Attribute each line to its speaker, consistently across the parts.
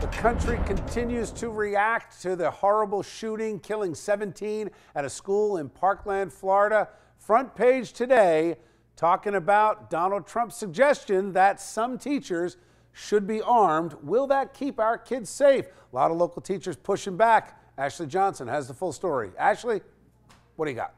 Speaker 1: The country continues to react to the horrible shooting killing 17 at a school in Parkland, Florida. Front page today talking about Donald Trump's suggestion that some teachers should be armed. Will that keep our kids safe? A lot of local teachers pushing back. Ashley Johnson has the full story. Ashley, what do you got?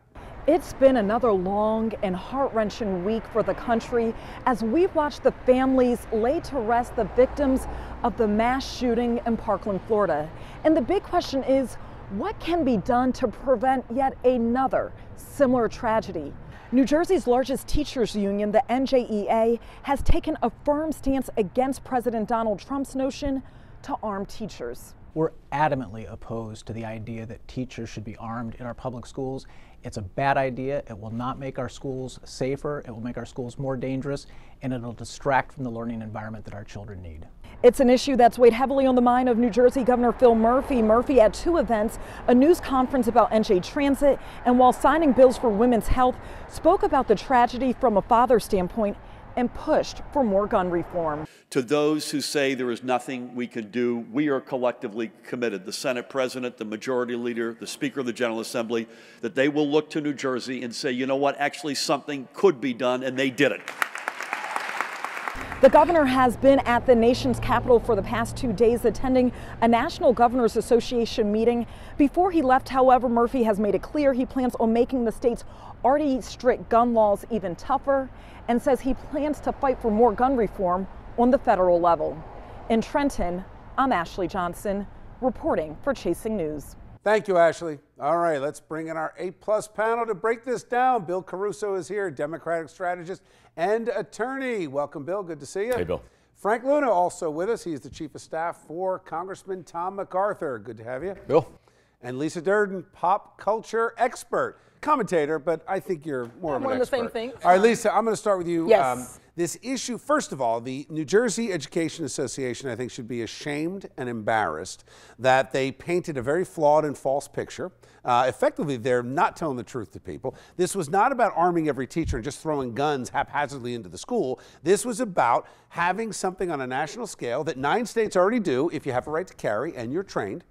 Speaker 2: It's been another long and heart-wrenching week for the country as we've watched the families lay to rest the victims of the mass shooting in Parkland, Florida. And the big question is, what can be done to prevent yet another similar tragedy? New Jersey's largest teachers union, the NJEA, has taken a firm stance against President Donald Trump's notion to arm teachers.
Speaker 3: We're adamantly opposed to the idea that teachers should be armed in our public schools. It's a bad idea. It will not make our schools safer. It will make our schools more dangerous, and it'll distract from the learning environment that our children need.
Speaker 2: It's an issue that's weighed heavily on the mind of New Jersey Governor Phil Murphy. Murphy at two events, a news conference about NJ Transit, and while signing bills for women's health, spoke about the tragedy from a father's standpoint and pushed for more gun reform.
Speaker 4: To those who say there is nothing we can do, we are collectively committed, the Senate President, the Majority Leader, the Speaker of the General Assembly, that they will look to New Jersey and say, you know what, actually something could be done, and they did it.
Speaker 2: The governor has been at the nation's capital for the past 2 days attending a National Governors Association meeting. Before he left, however, Murphy has made it clear he plans on making the state's already strict gun laws even tougher and says he plans to fight for more gun reform on the federal level. In Trenton, I'm Ashley Johnson, reporting for Chasing News.
Speaker 1: Thank you, Ashley. All right, let's bring in our A-plus panel to break this down. Bill Caruso is here, Democratic strategist and attorney. Welcome, Bill. Good to see you.
Speaker 5: Hey, Bill.
Speaker 1: Frank Luna also with us. He's the chief of staff for Congressman Tom MacArthur. Good to have you.
Speaker 5: Bill.
Speaker 1: And Lisa Durden, pop culture expert. Commentator, but I think you're more of an expert.
Speaker 2: One of the same thing.
Speaker 1: All right, Lisa, I'm going to start with you.
Speaker 2: Yes.
Speaker 1: This issue, first of all, the New Jersey Education Association, I think, should be ashamed and embarrassed that they painted a very flawed and false picture. Effectively, they're not telling the truth to people. This was not about arming every teacher and just throwing guns haphazardly into the school. This was about having something on a national scale that 9 states already do. If you have a right to carry and you're trained,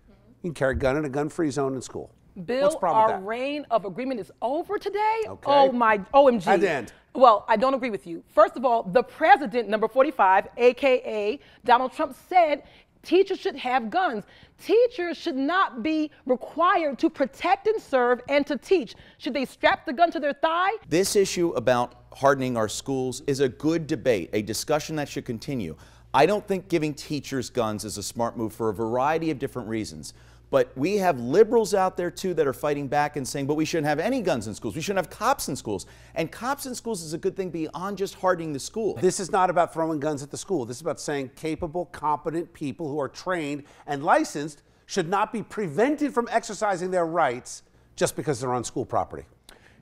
Speaker 1: you can carry a gun in a gun-free zone in school.
Speaker 6: Bill, our reign of agreement is over today.
Speaker 1: Okay.
Speaker 6: Oh my, OMG.
Speaker 1: How'd it end?
Speaker 6: Well, I don't agree with you. First of all, the president, number 45, AKA Donald Trump, said teachers should have guns. Teachers should not be required to protect and serve and to teach. Should they strap the gun to their thigh?
Speaker 7: This issue about hardening our schools is a good debate, a discussion that should continue. I don't think giving teachers guns is a smart move for a variety of different reasons. But we have liberals out there, too, that are fighting back and saying, but we shouldn't have any guns in schools. We shouldn't have cops in schools. And cops in schools is a good thing beyond just hardening the school.
Speaker 1: This is not about throwing guns at the school. This is about saying capable, competent people who are trained and licensed should not be prevented from exercising their rights just because they're on school property.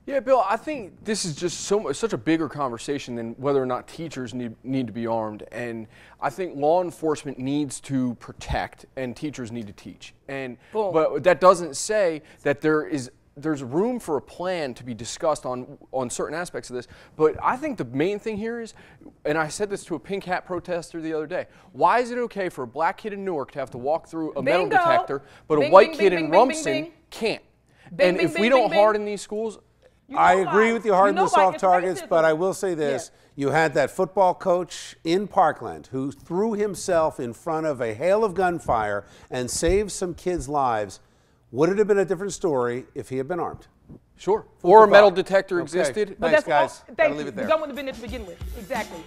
Speaker 5: Yeah, Bill, I think this is just such a bigger conversation than whether or not teachers need to be armed. And I think law enforcement needs to protect and teachers need to teach. And but that doesn't say that there's room for a plan to be discussed on certain aspects of this. But I think the main thing here is, and I said this to a pink hat protester the other day, why is it okay for a black kid in Newark to have to walk through a metal detector, but a white kid in Rumson can't? And if we don't harden these schools,
Speaker 1: I agree with you hard on the soft targets, but I will say this. You had that football coach in Parkland who threw himself in front of a hail of gunfire and saved some kids' lives. Would it have been a different story if he had been armed?
Speaker 5: Sure. Or a metal detector existed.
Speaker 1: Thanks, guys.
Speaker 6: Thank you. The gun wouldn't have been there to begin with. Exactly.